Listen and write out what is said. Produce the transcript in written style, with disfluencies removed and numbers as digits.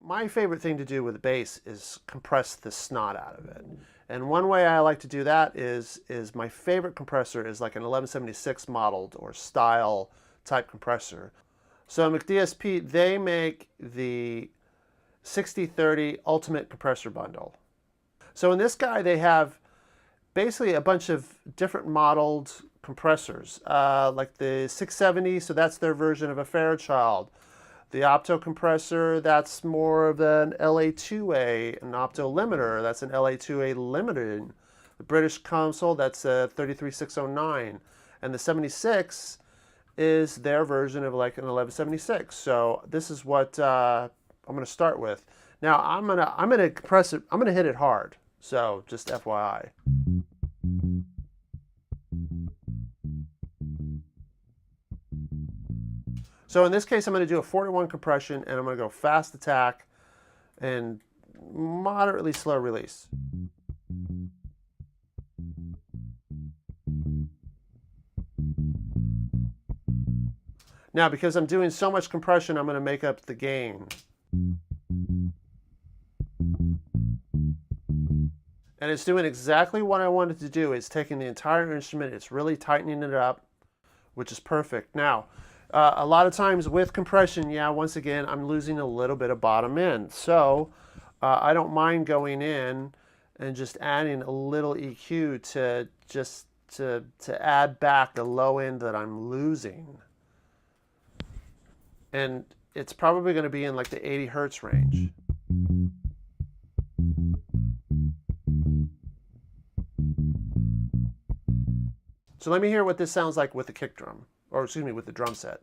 My favorite thing to do with the bass is compress the snot out of it. And one way I like to do that is my favorite compressor is like an 1176 modeled or style type compressor. So McDSP, they make the 6030 Ultimate Compressor Bundle. So in this guy, they have basically a bunch of different modeled compressors, like the 670, so that's their version of a Fairchild. The opto compressor, that's more of an LA2A, an opto limiter, that's an LA2A limited. The British console, that's a 33609. And the 76 is their version of like an 1176. So this is what I'm going to start with. Now I'm gonna compress it. I'm gonna hit it hard. So just FYI. So in this case, I'm going to do a 4-to-1 compression, and I'm going to go fast attack and moderately slow release. Now, because I'm doing so much compression, I'm going to make up the gain. And it's doing exactly what I wanted to do. It's taking the entire instrument, it's really tightening it up, which is perfect. Now, a lot of times with compression, yeah, once again, I'm losing a little bit of bottom end. So I don't mind going in and just adding a little EQ to add back the low end that I'm losing. And it's probably going to be in like the 80 hertz range. So let me hear what this sounds like with the kick drum, or excuse me, with the drum set.